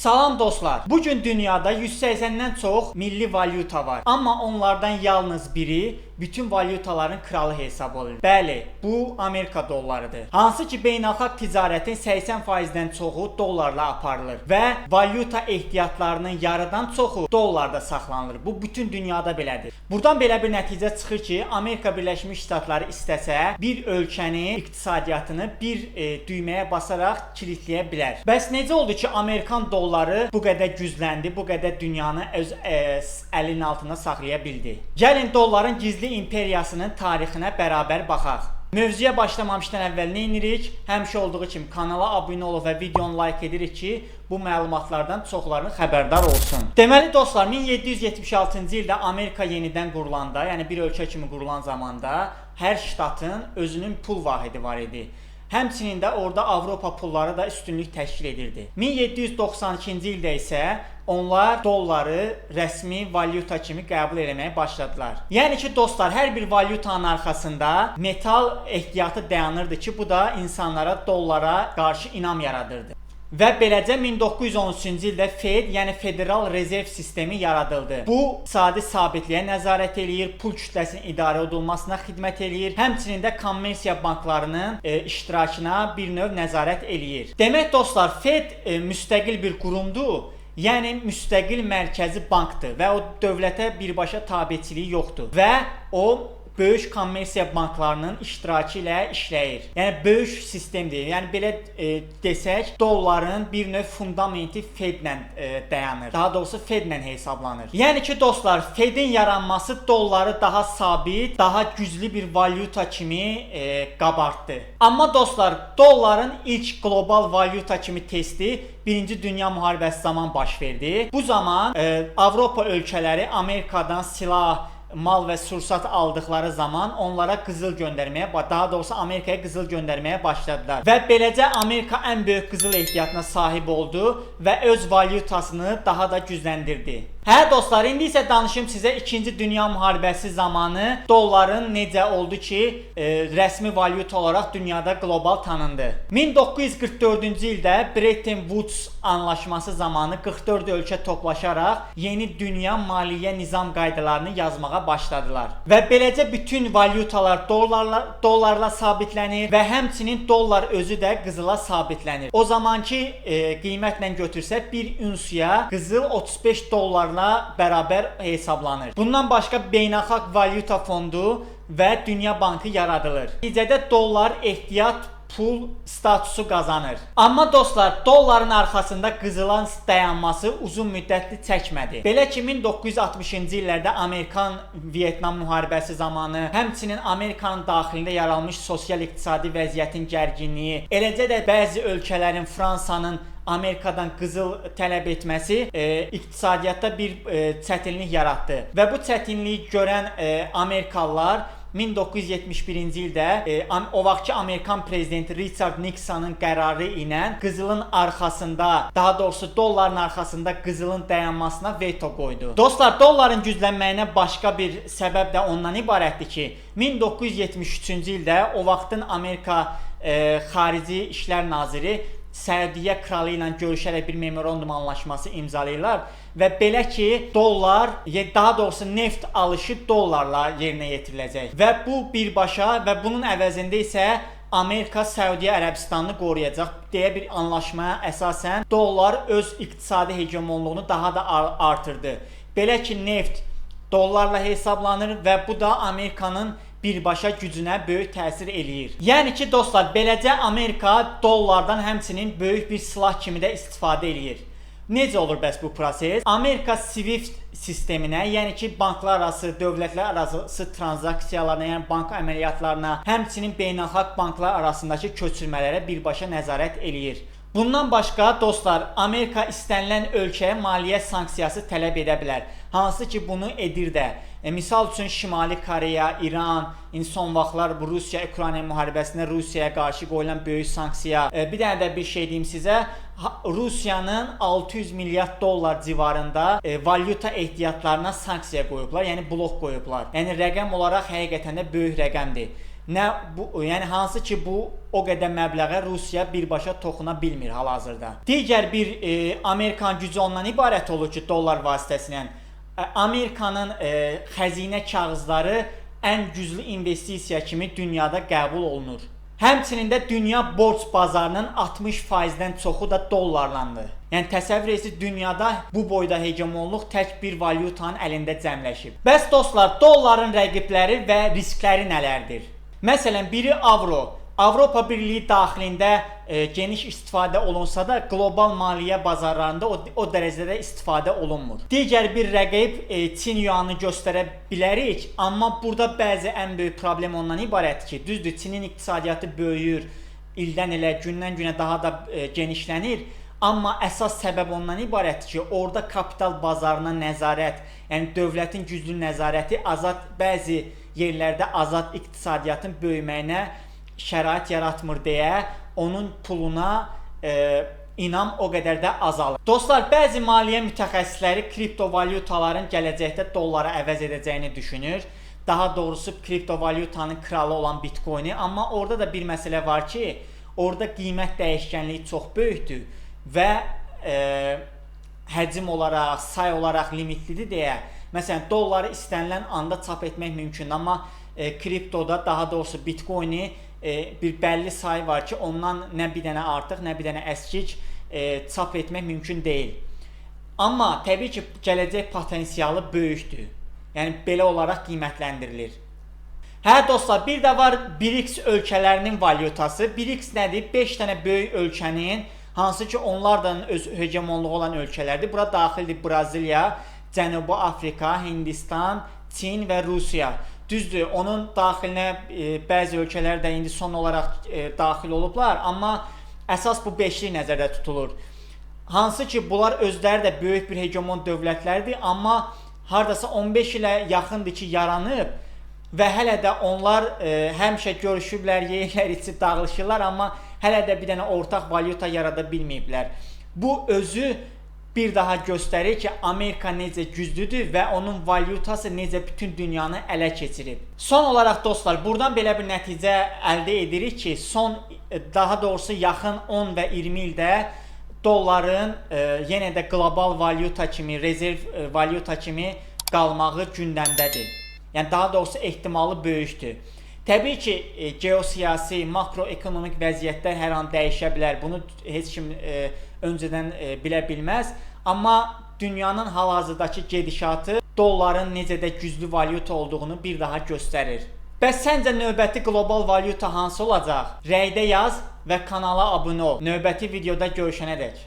Salam dostlar. Bugün dünyada 180'dən çox milli valyuta var. Amma onlardan yalnız biri bütün valyutaların kralı hesab olunur. Bəli, bu Amerika dollarıdır. Hansı ki beynəlxalq ticarətin 80%-dən çoxu dollarla aparılır və valyuta ehtiyatlarının yarıdan çoxu dollarda saxlanılır. Bu bütün dünyada belədir. Buradan belə bir nəticə çıxır ki, Amerika Birləşmiş Ştatları istəsə bir ölkənin iqtisadiyyatını bir düyməyə basaraq kilitləyə bilər. Bəs necə oldu ki, Amerikan dolları bu qədər gücləndi, bu qədər dünyanı öz əlinin altında saxlaya bildi? Gəlin dolların gizli imperiyasının tarixinə bərabər baxaq. Mövzuya başlamamışdan əvvəl nə edirik? Həmişə olduğu kimi kanala abunə olub və videonu like edirik ki, bu məlumatlardan çoxlarının xəbərdar olsun. Deməli dostlar, 1776-cı ildə Amerika yenidən qurulanda, yəni bir ölkə kimi qurulan zamanda hər ştatın özünün pul vahidi var idi. Həmçinin də orada Avropa pulları da üstünlük təşkil edirdi. 1792-ci ildə isə onlar dolları rəsmi valyuta kimi qəbul etməyə başladılar. Yəni ki dostlar, hər bir valyutanın arxasında metal ehtiyatı dayanırdı ki, bu da insanlara dollara qarşı inam yaradırdı. Və beləcə 1913-cü ildə Fed, yəni Federal Rezerv sistemi yaradıldı. Bu, iqtisadi sabitliyə nəzarət eləyir, pul kütləsinin idarə olunmasına xidmət eləyir, həmçinin də kommersiya banklarının iştirakına bir növ nəzarət eləyir. Demək dostlar, Fed müstəqil bir qurumdur. Yəni müstəqil mərkəzi bankdır və o dövlətə birbaşa tabeçiliyi yoxdur və o böyük kommersiya banklarının iştirakı ilə işləyir. Yəni böyük sistemdir. Yəni belə desək, dolların bir növ fundamenti Fedlə dayanır. Daha doğrusu Fedlə hesablanır. Yəni ki dostlar, Fedin yaranması dolları daha sabit, daha güclü bir valyuta kimi qabartdı. Amma dostlar, dolların ilk qlobal valyuta kimi testi Birinci Dünya müharibəsi zaman baş verdi. Bu zaman Avropa ölkələri Amerikadan silah, mal və sursat aldıkları zaman onlara qızıl göndərməyə, daha doğrusu Amerikaya qızıl göndərməyə başladılar. Və beləcə Amerika ən böyük qızıl ehtiyatına sahib oldu və öz valyutasını daha da gücləndirdi. Hə dostlar, indi isə danışım sizə 2-ci Dünya müharibəsi zamanı dolların necə oldu ki, rəsmi valyuta olaraq dünyada qlobal tanındı. 1944-cü ildə Bretton Woods anlaşması zamanı 44 ölkə toplaşaraq yeni dünya maliyyə nizam qaydalarını yazmağa başladılar. Və beləcə bütün valyutalar dollarla sabitlənir və həmçinin dollar özü də qızıla sabitlənir. O zamanki qiymətlə götürsək bir unsiya qızıl 35 dollarla bərabər hesablanır. Bundan başqa beynəlxalq valyuta fondu və Dünya Bankı yaradılır. Nəticədə dollar ehtiyat pul statusu qazanır. Amma dostlar, dolların arxasında qızılın dayanması uzun müddətli çəkmədi. Belə ki 1960-cı illərdə Amerikan-Vyetnam müharibəsi zamanı, həmçinin Amerikanın daxilində yaranmış sosial-iqtisadi vəziyyətin gərginliyi, eləcə də bəzi ölkələrin, Fransanın Amerikadan qızıl tələb etməsi iqtisadiyyatda bir çətinlik yaratdı. Və bu çətinliyi görən Amerikalılar 1971-ci ildə o vaxtki Amerikan prezidenti Richard Nixon'ın qərarı ilə qızılın arxasında, daha doğrusu dolların arxasında qızılın dayanmasına veto qoydu. Dostlar, dolların güclənməyinə başqa bir səbəb də ondan ibarətdir ki, 1973-cü ildə o vaxtın Amerika Xarici İşlər Naziri Səudiyyə kralı ilə görüşərək bir memorandum anlaşması imzalayırlar və belə ki dollar, daha doğrusu neft alışı dollarla yerinə yetiriləcək və bu birbaşa və bunun əvəzində isə Amerika Səudiyyə Ərəbistanını qoruyacaq deyə bir anlaşmaya əsasən dollar öz iqtisadi hegemonluğunu daha da artırdı. Belə ki neft dollarla hesablanır və bu da Amerikanın birbaşa gücünə böyük təsir eləyir. Yəni ki dostlar, beləcə Amerika dollardan həmçinin böyük bir silah kimi də istifadə eləyir. Necə olur bəs bu proses? Amerika SWIFT sisteminə, yəni ki banklar arası, dövlətlər arası tranzaksiyalarına, yəni bank əməliyyatlarına, həmçinin beynəlxalq banklar arasındakı köçürmələrə birbaşa nəzarət eləyir. Bundan başqa dostlar, Amerika istənilən ölkəyə maliyyə sanksiyası tələb edə bilər. Hansı ki bunu edir də. Misal üçün Şimali Koreya, İran, son vaxtlar bu Rusiya-Ukrayna müharibəsində Rusiyaya qarşı qoyulan böyük sanksiya. Bir dənə də bir şey deyim sizə. Rusiyanın 600 milyard dollar civarında valyuta ehtiyatlarına sanksiya qoyublar, yəni blok qoyublar. Yəni rəqəm olaraq həqiqətən də böyük rəqəmdir. nə bu, yəni hansı ki bu o qədər məbləğə Rusiya birbaşa toxuna bilmir hal-hazırda. Digər bir Amerikan gücü ondan ibarət olur ki, dollar vasitəsilə Amerikanın xəzinə kağızları ən güclü investisiya kimi dünyada qəbul olunur. Həmçinin də dünya borc bazarının 60%-dən çoxu da dollarlandır. Yəni təsəvvür edirsiniz, dünyada bu boyda hegemonluq tək bir valyutanın əlində cəmləşib. Bəs dostlar, dolların rəqibləri və riskləri nələrdir? Məsələn, biri avro. Avropa Birliyi daxilində geniş istifadə olunsa da qlobal maliyyə bazarlarında o dərəcədə istifadə olunmur. Digər bir rəqib Çin yuanını göstərə bilərik, amma burada bəzi ən böyük problem ondan ibarətdir ki, düzdür, Çinin iqtisadiyyatı böyüyür, ildən ilə, gündən günə daha da genişlənir, amma əsas səbəb ondan ibarətdir ki, orada kapital bazarına nəzarət, yəni dövlətin güclü nəzarəti bəzi yerlərdə azad iqtisadiyyatın böyüməyinə şərait yaratmır deyə onun puluna inam o qədər də azalır. Dostlar, bəzi maliyyə mütəxəssisləri kriptovalyutaların gələcəkdə dollara əvəz edəcəyini düşünür. Daha doğrusu kriptovalyutanın kralı olan Bitcoin-i, amma orada da bir məsələ var ki, orada qiymət dəyişkənliyi çox böyükdür və həcm olaraq, say olaraq limitlidir deyə. Məsələn, dolları istənilən anda çap etmək mümkündür, amma kriptoda, daha doğrusu Bitcoin-i bir bəlli sayı var ki, ondan nə bir dənə artıq, nə bir dənə əskik çap etmək mümkün deyil. Amma təbii ki, gələcək potensialı böyükdür. Yəni belə olaraq qiymətləndirilir. Hə dostlar, bir də var BRICS ölkələrinin valyutası. BRICS nədir? 5 dənə böyük ölkənin, hansı ki onlar da öz hegemonluğu olan ölkələrdir. Bura daxildir Braziliya, Cənubi Afrika, Hindistan, Çin və Rusiya. Düzdür, onun daxilinə bəzi ölkələr də indi son olaraq daxil olublar, amma əsas bu beşlik nəzərdə tutulur. Hansı ki, bunlar özləri də böyük bir hegemon dövlətlərdir, amma hardasa 15 ilə yaxındır ki, yaranıb və hələ də onlar həmişə görüşüblər, yeyirlər, içib dağılışırlar, amma hələ də bir dənə ortaq valyuta yarada bilməyiblər. Bu özü bir daha göstərir ki, Amerika necə güclüdür və onun valyutası necə bütün dünyanı ələ keçirib. Son olaraq dostlar, buradan belə bir nəticə əldə edirik ki, daha doğrusu yaxın 10 və 20 ildə dolların yenə də qlobal valyuta kimi, rezerv valyuta kimi qalmağı gündəmdədir. Yəni daha doğrusu ehtimalı böyükdür. Təbii ki, geosiyasi, makroekonomik vəziyyətlər hər an dəyişə bilər. Bunu heç kim öncədən bilə bilməz. Amma dünyanın hal-hazırdakı gedişatı dolların necə də güclü valyuta olduğunu bir daha göstərir. Bəs səncə növbəti qlobal valyuta hansı olacaq? Rəydə yaz və kanala abunə ol. Növbəti videoda görüşənədək.